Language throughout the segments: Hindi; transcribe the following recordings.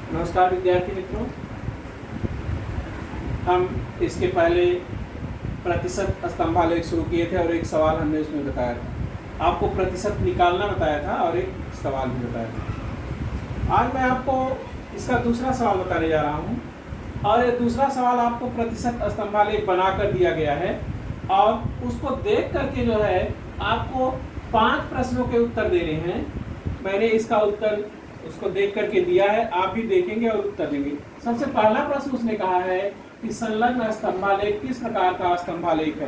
नमस्कार विद्यार्थी मित्रों। हम इसके पहले प्रतिशत स्तंभालेख शुरू किए थे और एक सवाल हमने उसमें बताया था। आपको प्रतिशत निकालना बताया था और एक सवाल भी बताया था। आज मैं आपको इसका दूसरा सवाल बताने जा रहा हूँ और ये दूसरा सवाल आपको प्रतिशत स्तंभालेख बनाकर दिया गया है और उसको देख करके जो है आपको 5 प्रश्नों के उत्तर देने हैं। मैंने इसका उत्तर उसको देख करके दिया है, आप भी देखेंगे और उत्तर देंगे। सबसे पहला प्रश्न उसने कहा है कि संलग्न स्तंभालेख किस प्रकार का स्तंभालेख है,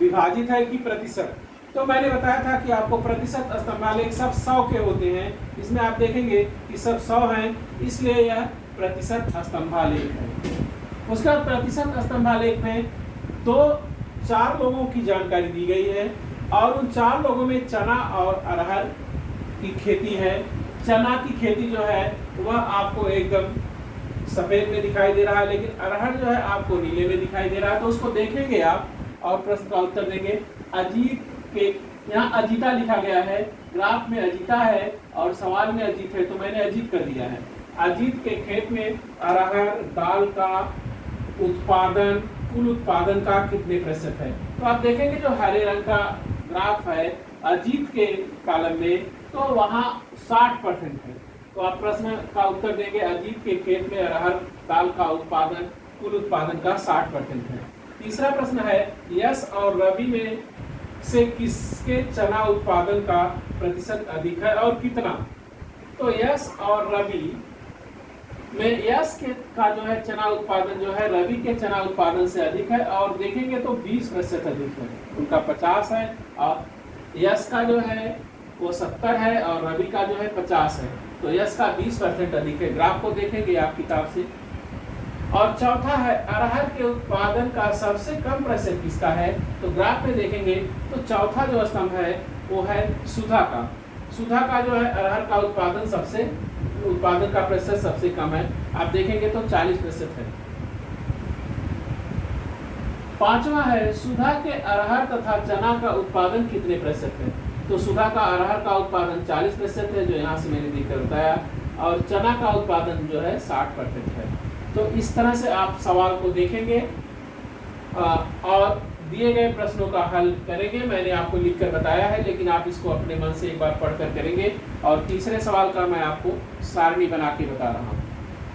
विभाजित है कि प्रतिशत। तो मैंने बताया था कि आपको प्रतिशत स्तंभालेख सब 100 के होते हैं। इसमें आप देखेंगे कि सब 100 हैं, इसलिए यह प्रतिशत स्तंभालेख है। उसका प्रतिशत स्तंभालेख में 4 लोगों की जानकारी दी गई है और उन 4 लोगों में चना और अरहर की खेती है। चना की खेती जो है वह आपको एकदम सफेद में दिखाई दे रहा है, लेकिन अरहर जो है आपको नीले में दिखाई दे रहा है। तो उसको देखेंगे आप और प्रश्न का उत्तर देंगे। अजीत के यहाँ अजीता लिखा गया है, ग्राफ में अजीता है और सवाल में अजीत है, तो मैंने अजीत कर दिया है। अजीत के खेत में अरहर दाल का उत्पादन कुल उत्पादन का कितने प्रतिशत है। तो आप देखेंगे जो हरे रंग का ग्राफ है अजीत के कॉलम में, तो वहाँ 60% है। तो आप प्रश्न का उत्तर देंगे अजीत के खेत में अरहर दाल का उत्पादन कुल उत्पादन का 60% है। तीसरा प्रश्न है यश और रवि में से किसके चना उत्पादन का प्रतिशत अधिक है और कितना। तो यश और रवि में यश के का जो है चना उत्पादन जो है रवि के चना उत्पादन से अधिक है और देखेंगे तो 20% अधिक है। उनका 50 है और यश का जो है वो 70 है और रवि का जो है 50 है। तो यश का 20% अधिक है। ग्राफ को देखेंगे आप किताब से। और चौथा है अरहर के उत्पादन का सबसे कम प्रतिशत किसका है। तो ग्राफ में देखेंगे तो चौथा जो स्तंभ है वो है सुधा का। सुधा का जो है अरहर का उत्पादन का प्रतिशत सबसे कम है। आप देखेंगे तो 40% है। पांचवा है सुधा के अरहर तथा चना का उत्पादन कितने प्रतिशत है। तो सुधा का अरहर का उत्पादन 40% है, जो यहाँ से मैंने देखकर बताया, और चना का उत्पादन जो है 60% है। तो इस तरह से आप सवाल को देखेंगे और दिए गए प्रश्नों का हल करेंगे। मैंने आपको लिखकर बताया है, लेकिन आप इसको अपने मन से एक बार पढ़कर करेंगे। और तीसरे सवाल का मैं आपको सारणी बना के बता रहा हूँ,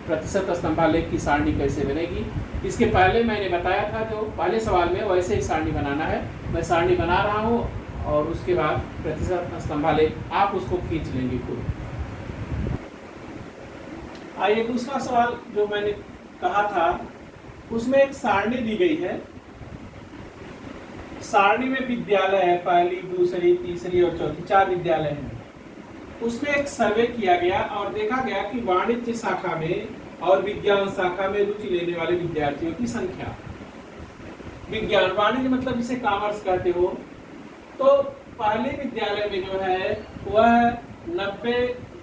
प्रतिशत स्तंभालेख की सारणी कैसे बनेगी। इसके पहले मैंने बताया था जो पहले सवाल में वैसे ही सारणी बनाना है। मैं सारणी बना रहा हूँ और उसके बाद प्रतिशत स्तंभालेख आप उसको खींच लेंगे खुद। आइए दूसरा सवाल जो मैंने कहा था उसमें एक सारणी दी गई है। सारणी में विद्यालय है, पहली दूसरी तीसरी और चौथी 4 विद्यालय हैं। उसमें एक सर्वे किया गया और देखा गया कि वाणिज्य शाखा में और विज्ञान शाखा में रुचि लेने वाले विद्यार्थियों की संख्या। विज्ञान वाणिज्य मतलब जिसे कॉमर्स कहते हो, तो पहले विद्यालय में जो है वह 90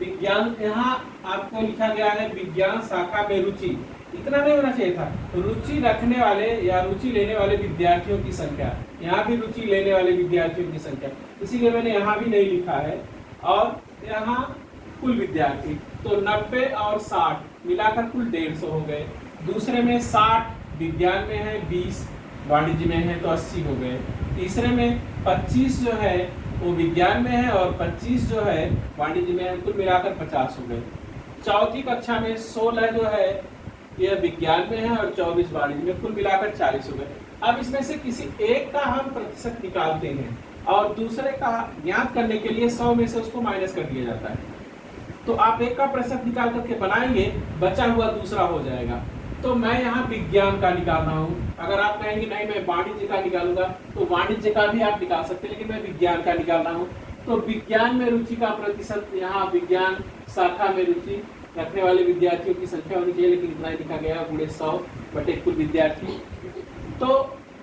विज्ञान, यहाँ आपको लिखा गया है विज्ञान शाखा में रुचि, इतना नहीं होना चाहिए था। रुचि रखने वाले या रुचि लेने वाले विद्यार्थियों की संख्या, यहाँ भी रुचि लेने वाले विद्यार्थियों की संख्या, इसीलिए मैंने यहाँ भी नहीं लिखा है। और यहाँ कुल विद्यार्थी, तो 90 और 60 मिलाकर कुल 150 हो गए। दूसरे में 60 विज्ञान में है, 20 वाणिज्य में है, तो 80 हो गए। तीसरे में 25 जो है वो विज्ञान में है और 25 जो है वाणिज्य में है, कुल मिलाकर 50 हो गए। चौथी कक्षा में 16 जो है यह विज्ञान में है और 24 वाणिज्य में, कुल मिलाकर 40 हो गए। अब इसमें से किसी एक का हम प्रतिशत निकालते हैं और दूसरे का ज्ञात करने के लिए 100 में से उसको माइनस कर दिया जाता है। तो आप एक का प्रतिशत निकाल करके बनाएंगे, बचा हुआ दूसरा हो जाएगा। तो मैं यहाँ विज्ञान का निकाल रहा हूँ। अगर आप कहेंगे नहीं मैं वाणिज्य का निकालूंगा, तो वाणिज्य का भी आप निकाल सकते हैं, लेकिन मैं विज्ञान का निकाल रहा हूँ। तो विज्ञान में रुचि का प्रतिशत, यहाँ विज्ञान शाखा में रुचि रखने वाले विद्यार्थियों की संख्या होनी चाहिए, लेकिन इतना ही लिखा गया गुणे 100 बटे कुल विद्यार्थी। तो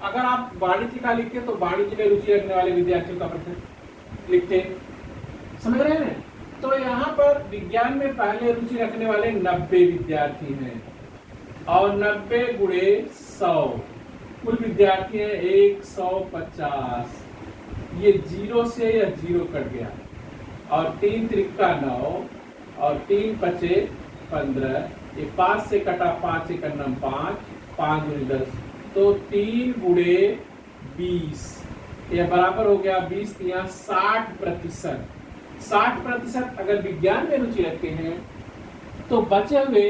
अगर आप वाणिज्य का लिखते तो वाणिज्य में रुचि रखने वाले विद्यार्थियों का प्रतिशत लिखते, समझ रहे हैं। तो यहाँ पर विज्ञान में पहले रुचि रखने वाले 90 विद्यार्थी हैं और 90 गुणे 100 कुल विद्यार्थी है 150। ये 0 से यह 0 कट गया और 3 त्रिका 9 और 3 पचे 15, ये 5 से कटा, 5 से करना 5, 5 दूनी 10, तो 3 गुणे 20, यह बराबर हो गया 20 तिया 60%। 60% अगर विज्ञान में रुचि रखते हैं तो बचे हुए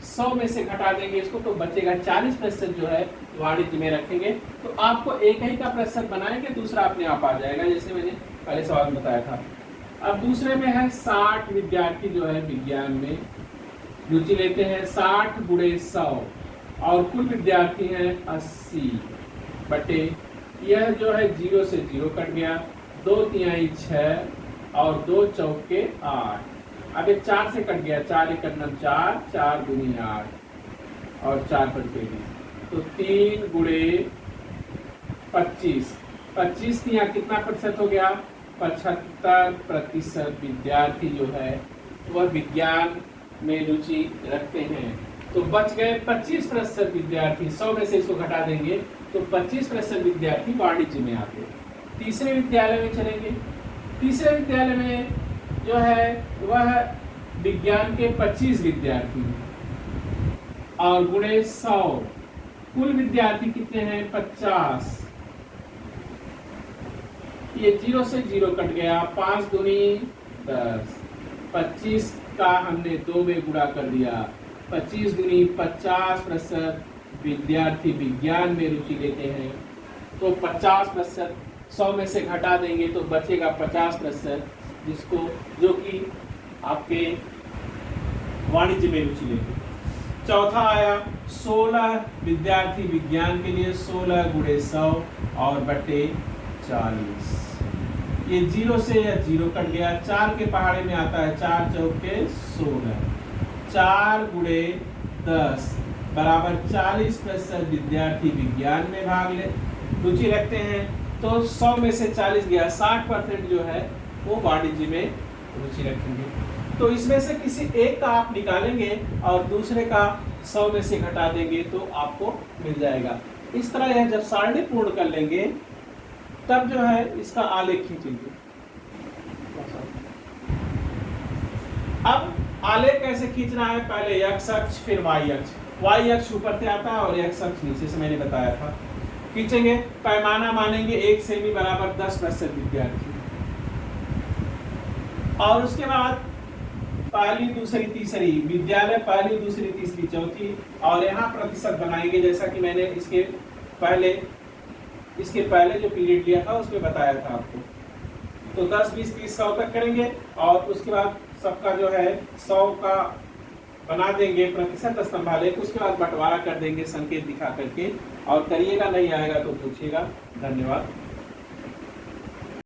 100 में से घटा देंगे इसको, तो बचेगा 40% जो है वाणिज्य में रखेंगे। तो आपको एक ही का प्रतिशत बनाएंगे, दूसरा अपने आप आ जाएगा, जैसे मैंने पहले सवाल में बताया था। अब दूसरे में है 60 विद्यार्थी जो है विज्ञान में रुचि लेते हैं, 60 गुणे 100 और कुल विद्यार्थी हैं 80 बटे, यह जो है 0 से 0 कट गया, 2 तिहाई 6 और 2 चौके 8, अब ये 4 से कट गया, 4 एक 4, 4 दूनी 8 और 4 पर 23, तो 3 गुणे 25, 25 तिया कितना प्रतिशत हो गया, 75% विद्यार्थी जो है वह विज्ञान में रुचि रखते हैं। तो बच गए 25% विद्यार्थी, 100 में से इसको घटा देंगे तो 25% विद्यार्थी वाणिज्य में आते हैं। तीसरे विद्यालय में चलेंगे, तीसरे विद्यालय में जो है वह विज्ञान के 25 विद्यार्थी और गुणे 100, कुल विद्यार्थी कितने हैं 50, ये 0 से 0 कट गया, 5 दूनी 10, 25 का हमने 2 में गुणा कर दिया, 25 दूनी 50% विद्यार्थी विज्ञान में रुचि लेते हैं। तो 50% 100 में से घटा देंगे तो बचेगा 50%, जिसको जो कि आपके वाणिज्य में रुचि लेते हैं। चौथा आया 16 विद्यार्थी विज्ञान के लिए, 16 गुणे 100 और बटे 40, ये 0 से या 0 कट गया, 4 के पहाड़े में आता है, 4 चौके 16, 4 गुणे 10 बराबर 40% विद्यार्थी विज्ञान में भाग ले रुचि रखते हैं। तो 100 में से 40 गया, 60% जो है वो वाणिज्य में रुचि रखेंगे। तो इसमें से किसी एक का आप निकालेंगे और दूसरे का 100 में से घटा देंगे तो आपको मिल जाएगा। इस तरह यह जब सारणी पूर्ण कर लेंगे तब जो है इसका आलेख खींचेंगे। अब आलेख कैसे खींचना है, पहले x अक्ष फिर y अक्ष, y अक्ष ऊपर से आता है और x अक्ष नीचे से, मैंने बताया था। खींचेंगे, पैमाना मानेंगे 1 सेमी बराबर 10% विद्यार्थी, और उसके बाद पहली दूसरी तीसरी विद्यालय, पहली दूसरी तीसरी चौथी, और यहाँ प्रतिशत बनाएंगे जैसा कि मैंने इसके पहले जो पीरियड लिया था उसमें बताया था आपको। तो 10, 20, 30, 100 तक करेंगे और उसके बाद सबका जो है 100 का बना देंगे प्रतिशत स्तंभालेख, उसके बाद बंटवारा कर देंगे संकेत दिखा करके, और करिएगा, नहीं आएगा तो पूछिएगा। धन्यवाद।